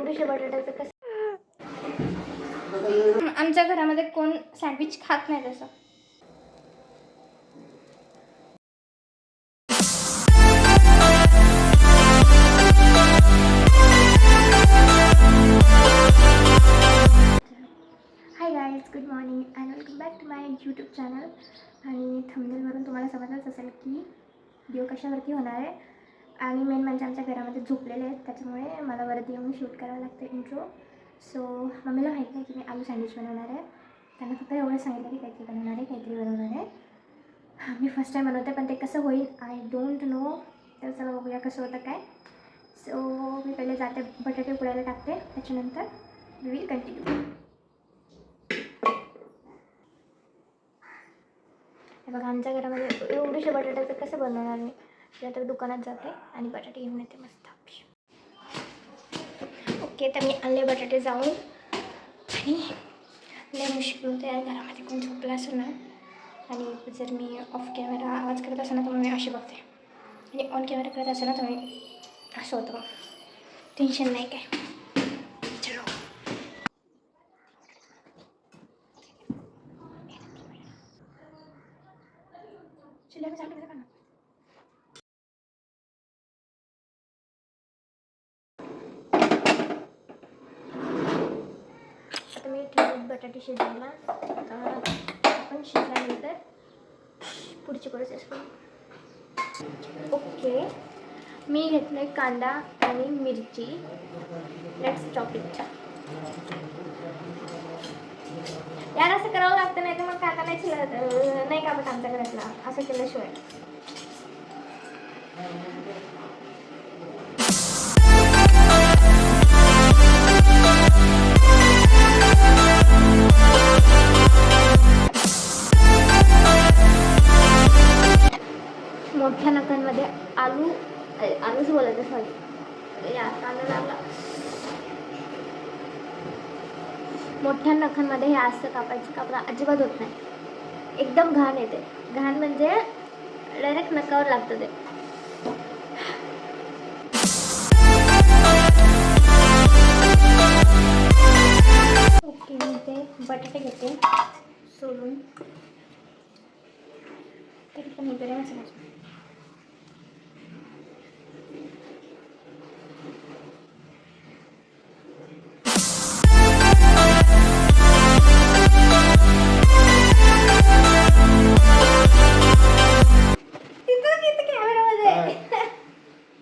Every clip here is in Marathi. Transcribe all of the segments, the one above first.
एवढीशे बटाट्याचं कसं. आमच्या घरामध्ये कोण सँडविच खात नाही तसं. Hi guys, good morning and welcome back to my YouTube channel. आणि थंबनेलवरून तुम्हाला समजलंच असेल की व्हिडिओ कशावरती होणार आहे. आणि मेन म्हणजे आमच्या घरामध्ये झोपलेले आहेत, त्याच्यामुळे मला वरती येऊन शूट करावं लागतं इंट्रो. सो मम्मीला माहीत नाही की मी आलू सँडविच बनवणार आहे. त्यांना फक्त एवढं सांगितलं की काहीतरी बनवणार आहे, काहीतरी बनवणार आहे. मी फर्स्ट टाईम बनवते, पण ते कसं होईल आय डोंट नो. तर चला बघूया कसं होतं काय. सो मी पहिले जाते, बटाटे उकडायला टाकते, त्याच्यानंतर वी विल कंटिन्यू. बघा आमच्या घरामध्ये एवढीशे बटाट्याचं कसं बनवणार मी. तर दुकानात जाते आणि बटाटे घेऊन येते मस्त. ओके, तर मी आणले बटाटे जाऊन. आणि लय मुश्किल होते या घरामध्ये कोण झोपलं असेल ना. आणि जर मी ऑफ कॅमेरा आवाज करत असेल ना तर मी अशी बघते, आणि ऑन कॅमेरा करत असेल ना तर मी असं होतं. टेन्शन नाही काय. चलो चला मी सांगते का. आता मी ठेवत बटाटे शिजवायला. आपण शिजल्यानंतर पुढची प्रोसेस करू. ओके, मी घेतलं आहे कांदा आणि मिरची. Let's chop it. यार असं करावं लागतं, नाही तर मग कांदा नाही कापत आमच्या घरातला असं केल्याशिवाय. मोठ्या नखांमध्ये आलूच बोलायचं, सॉरी यार कांदा लागला. मोठ्या नखांमध्ये हे असं कापायचं, कापडा अजिबात होत नाही. एकदम घाण येते. घाण म्हणजे डायरेक्ट नखावर लागतं ते. ओके, मी ते बटाटे घेते सोलून. तरी पण इकडे मसाला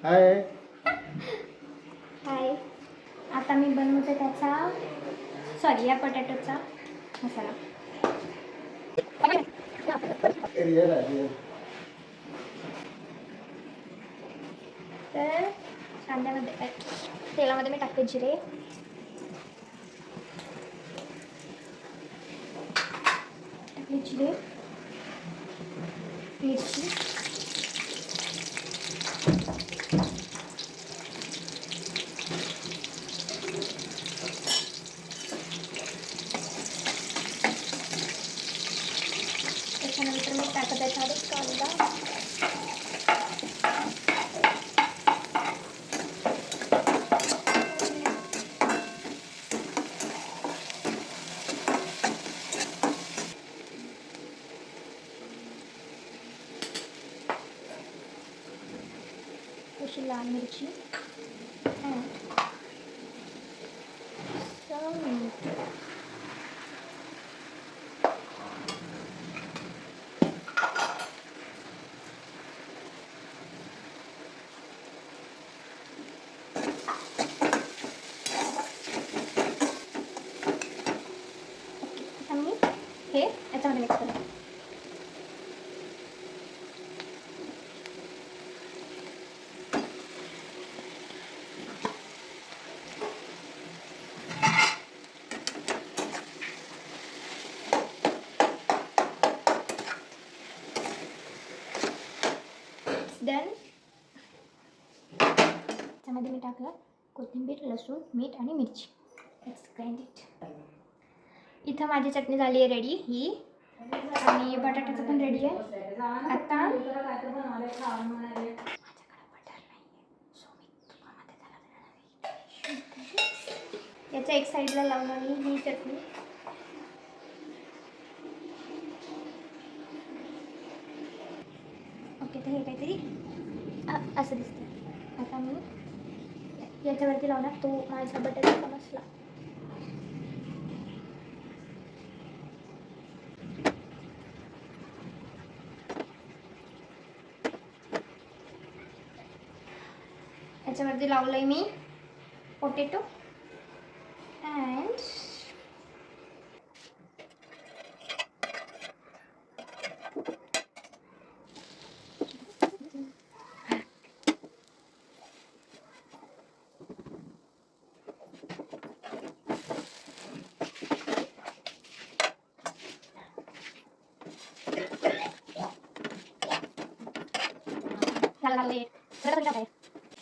हाय. हाय. आता मी बनवते त्याचा, सॉरी या बटाट्याचा मसाला. तर कांद्यामध्ये तेलामध्ये मी टाकते जिरे, मिरची, त्याच्यानंतर मग टाकत आहे कांदा. अशी लाल मिरची आणि हे याच्यामध्ये मिक्स करते. देन त्यामध्ये मी टाकलं कोथिंबीर, लसूण, मीठ आणि मिरची. Let's grind it. इथं माझी चटणी झाली आहे रेडी ही, आणि बटाट्याचं पण रेडी आहे. आता माझ्याकडे बटर नाही आहे, सो मी तुपामध्ये त्याला देणार आहे. याच्या एक साईडला लावणार ही चटणी. ओके, तर हे काहीतरी असं दिसतं. आता मी याच्यावरती लावणार तो माझा बटाट्याचा मसाला. याच्यावरती लावलंय मी पोटॅटो अँड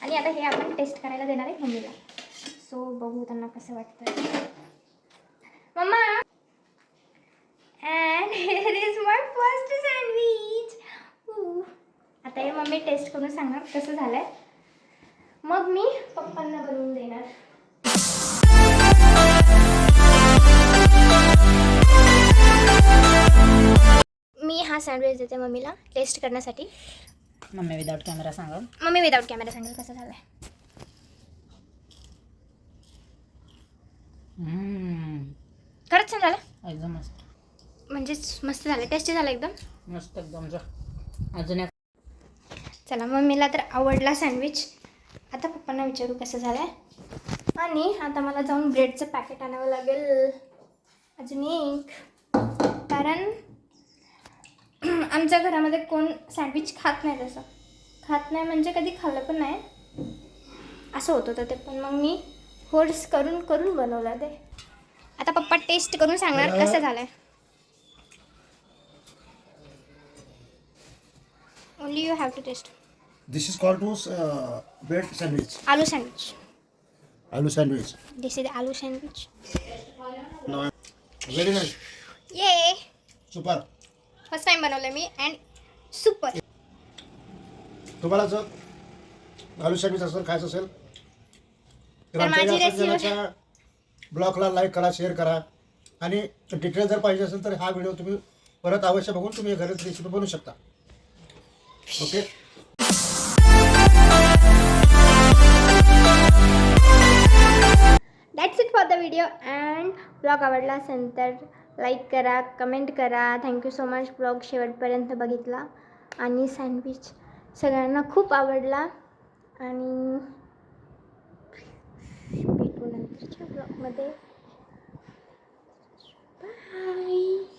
आणि आता हे आपण टेस्ट करायला देणार आहे मम्मीला. सो बघू त्यांना कसं वाटतं. मम्मा, and here is my first sandwich. आता हे मम्मी टेस्ट करून सांगणार कसं झालंय, मग मी पप्पांना बनवून देणार. मी हा सँडविच देते मम्मीला टेस्ट करण्यासाठी. मम्मी विदाउट कॅमेरा सांगा. मम्मी विदाउट कॅमेरा सांगेल कसं झालंय. खरंच छान झालं, एकदम मस्त. म्हणजे मस्त झालं, टेस्टी झालं एकदम मस्त एकदम. अजून एक. चला, मम्मीला तर आवडला सँडविच. आता पप्पांना विचारू कसं झालं आहे. आणि आता मला जाऊन ब्रेडचं पॅकेट आणावं लागेल अजून एक, कारण आमच्या घरामध्ये कोण सँडविच खात नाही. तसं खात नाही म्हणजे कधी खाल्लं पण नाही, असं होत होतं ते. पण मग मी फोर्स करून करून बनवलं ते. आता पप्पा टेस्ट करून सांगणार कसं झालं आहे. Only you have to taste. This is called to bread sandwich. Aloo sandwich. Aloo sandwich. This is aloo sandwich. No, very nice. ये Super. फर्स्ट टाइम बनवलं मी अँड सुपर. तुम्हाला जर आलू सँडविच असेल खायचं असेल तर माझी रेसिपी ब्लॉगला लाईक करा, शेअर करा. आणि डिटेल जर पाहिजे असेल तर हा व्हिडिओ तुम्ही परत अवश्य बघून तुम्ही घरात रेसिपी बनवू शकता. Okay. That's it for the video. And blog आवडला असेल तर लाईक करा, कमेंट करा. थँक्यू सो मच ब्लॉग शेवटपर्यंत बघितला. आणि सँडविच सगळ्यांना खूप आवडला. आणि भेटू नंतरच्या ब्लॉगमध्ये. बाय.